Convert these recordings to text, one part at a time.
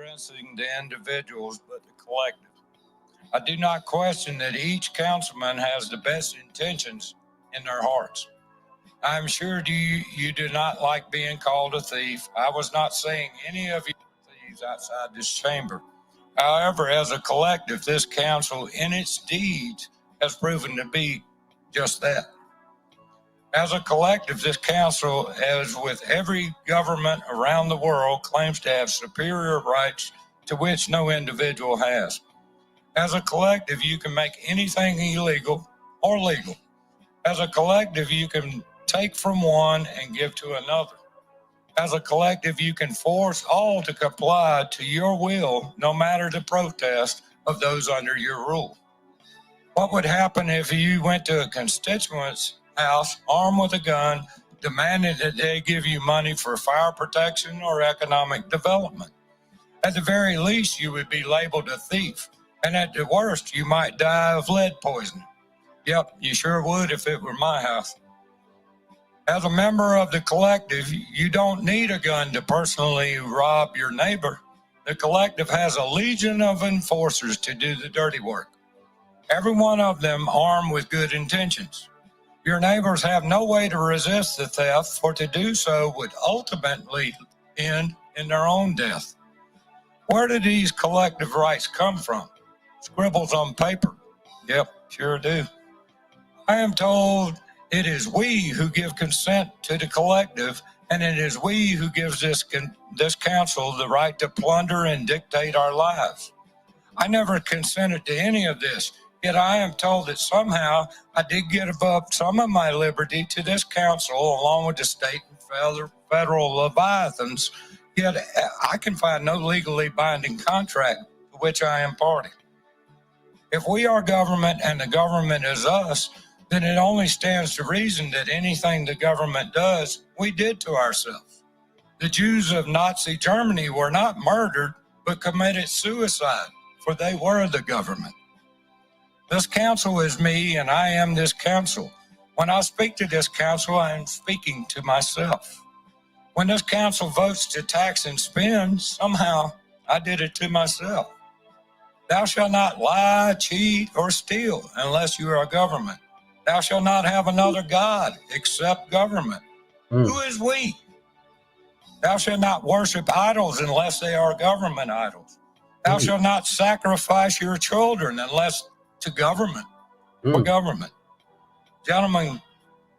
addressing the individuals, but the collective. I do not question that each councilman has the best intentions in their hearts. I'm sure you do not like being called a thief. I was not saying any of you thieves outside this chamber. However, as a collective, this council in its deeds has proven to be just that. As a collective, this council, as with every government around the world, claims to have superior rights to which no individual has. As a collective, you can make anything illegal or legal. As a collective, you can take from one and give to another. As a collective, you can force all to comply to your will, no matter the protest of those under your rule. What would happen if you went to a constituent's house armed with a gun, demanding that they give you money for fire protection or economic development? At the very least, you would be labeled a thief, and at the worst, you might die of lead poisoning. Yep, you sure would if it were my house. As a member of the collective, you don't need a gun to personally rob your neighbor. The collective has a legion of enforcers to do the dirty work, every one of them armed with good intentions. Your neighbors have no way to resist the theft, for to do so would ultimately end in their own death. Where do these collective rights come from? Scribbles on paper. Yep, sure do. I am told it is we who give consent to the collective, and it is we who gives this council the right to plunder and dictate our lives. I never consented to any of this, yet I am told that somehow I did give up some of my liberty to this council along with the state and federal leviathans, yet I can find no legally binding contract to which I am party. If we are government and the government is us, then it only stands to reason that anything the government does, we did to ourselves. The Jews of Nazi Germany were not murdered, but committed suicide, for they were the government. This council is me, and I am this council. When I speak to this council, I am speaking to myself. When this council votes to tax and spend, somehow I did it to myself. Thou shalt not lie, cheat, or steal unless you are a government. Thou shalt not have another God except government. Who is we? Thou shalt not worship idols unless they are government idols. Thou shalt not sacrifice your children unless to government or government. Gentlemen,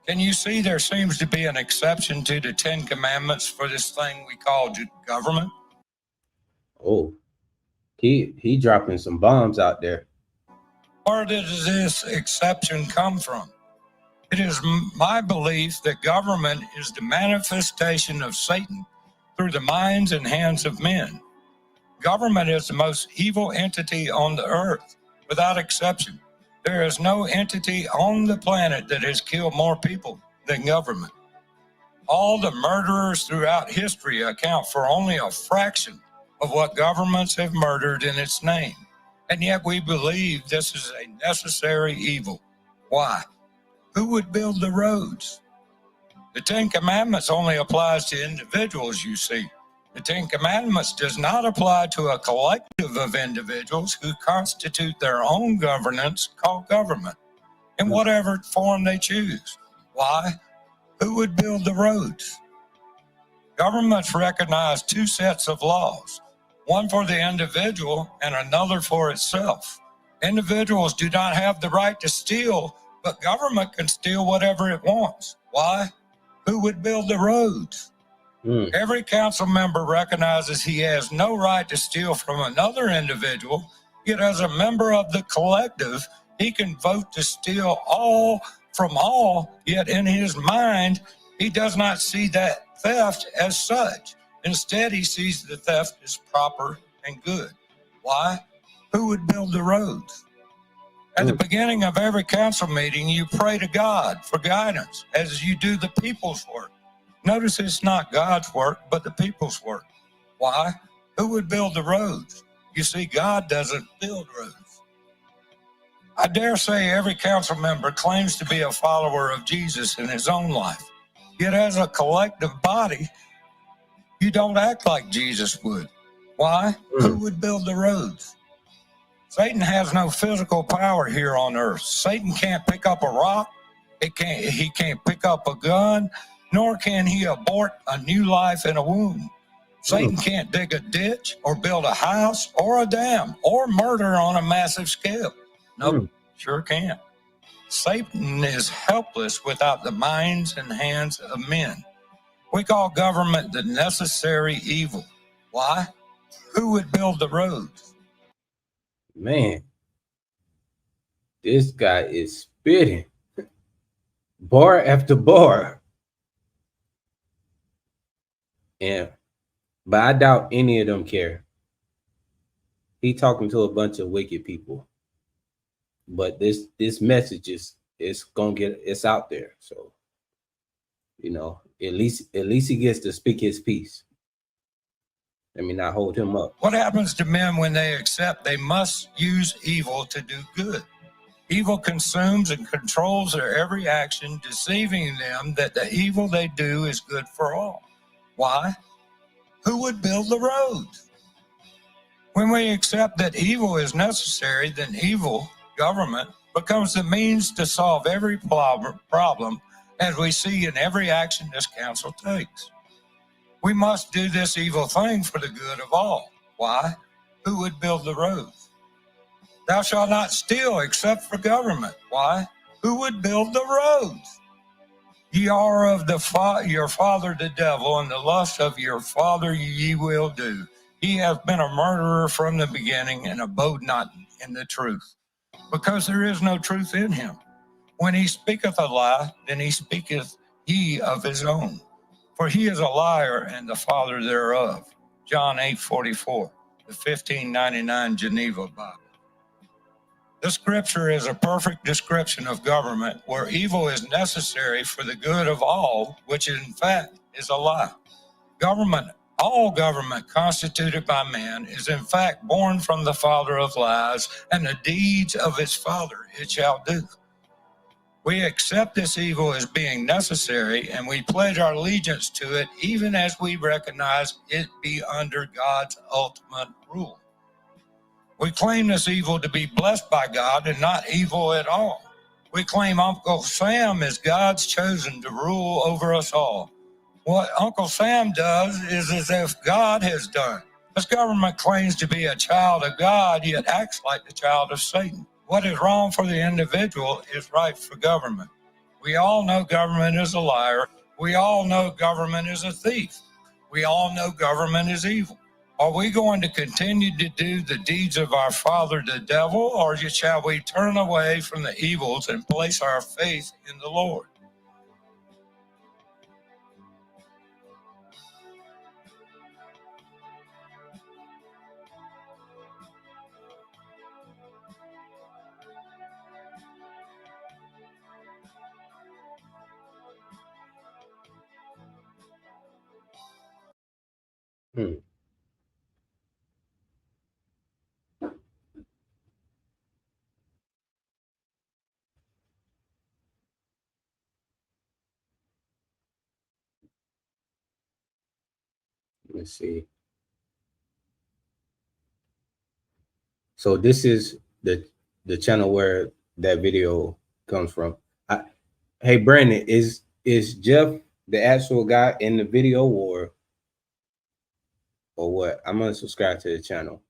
can you see there seems to be an exception to the 10 Commandments for this thing we call government? Oh, he dropping some bombs out there. Where does this exception come from? It is my belief that government is the manifestation of Satan through the minds and hands of men. Government is the most evil entity on the earth, without exception. There is no entity on the planet that has killed more people than government. All the murderers throughout history account for only a fraction of what governments have murdered in its name. And yet we believe this is a necessary evil. Why? Who would build the roads? The 10 Commandments only applies to individuals, you see. The 10 Commandments does not apply to a collective of individuals who constitute their own governance called government, in whatever form they choose. Why? Who would build the roads? Governments recognize two sets of laws, one for the individual and another for itself. Individuals do not have the right to steal, but government can steal whatever it wants. Why? Who would build the roads? Every council member recognizes he has no right to steal from another individual, yet as a member of the collective, he can vote to steal all from all, yet in his mind, he does not see that theft as such. Instead, he sees the theft as proper and good. Why? Who would build the roads? At the beginning of every council meeting, you pray to God for guidance as you do the people's work. Notice it's not God's work, but the people's work. Why? Who would build the roads? You see, God doesn't build roads. I dare say every council member claims to be a follower of Jesus in his own life. Yet as a collective body, you don't act like Jesus would. Why? Who would build the roads? Satan has no physical power here on earth. Satan can't pick up a rock. He can't pick up a gun, nor can he abort a new life in a womb. Satan can't dig a ditch or build a house or a dam or murder on a massive scale. Nope, sure can't. Satan is helpless without the minds and hands of men. We call government the necessary evil. Why? Who would build the roads? Man, this guy is spitting bar after bar. But I doubt any of them care. He talking to a bunch of wicked people. But this message is gonna it's out there. So, you know, at least he gets to speak his piece. Let me not hold him up. What happens to men when they accept they must use evil to do good? Evil consumes and controls their every action, deceiving them that the evil they do is good for all. Why? Who would build the roads? When we accept that evil is necessary, then evil, government, becomes the means to solve every problem, as we see in every action this council takes. We must do this evil thing for the good of all. Why? Who would build the roads? Thou shalt not steal except for government. Why? Who would build the roads? Ye are of your father the devil, and the lust of your father ye will do. He hath been a murderer from the beginning, and abode not in the truth, because there is no truth in him. When he speaketh a lie, then he speaketh he of his own, for he is a liar and the father thereof. John 8:44, the 1599 Geneva Bible. The scripture is a perfect description of government where evil is necessary for the good of all, which in fact is a lie. All government constituted by man is in fact born from the father of lies, and the deeds of its father it shall do. We accept this evil as being necessary, and we pledge our allegiance to it even as we recognize it be under God's ultimate rule. We claim this evil to be blessed by God and not evil at all. We claim Uncle Sam is God's chosen to rule over us all. What Uncle Sam does is as if God has done. This government claims to be a child of God, yet acts like the child of Satan. What is wrong for the individual is right for government. We all know government is a liar. We all know government is a thief. We all know government is evil. Are we going to continue to do the deeds of our father, the devil, or shall we turn away from the evils and place our faith in the Lord? Let's see. So this is the channel where that video comes from. Hey Brandon, is Jeff the actual guy in the video or what? I'm gonna subscribe to the channel.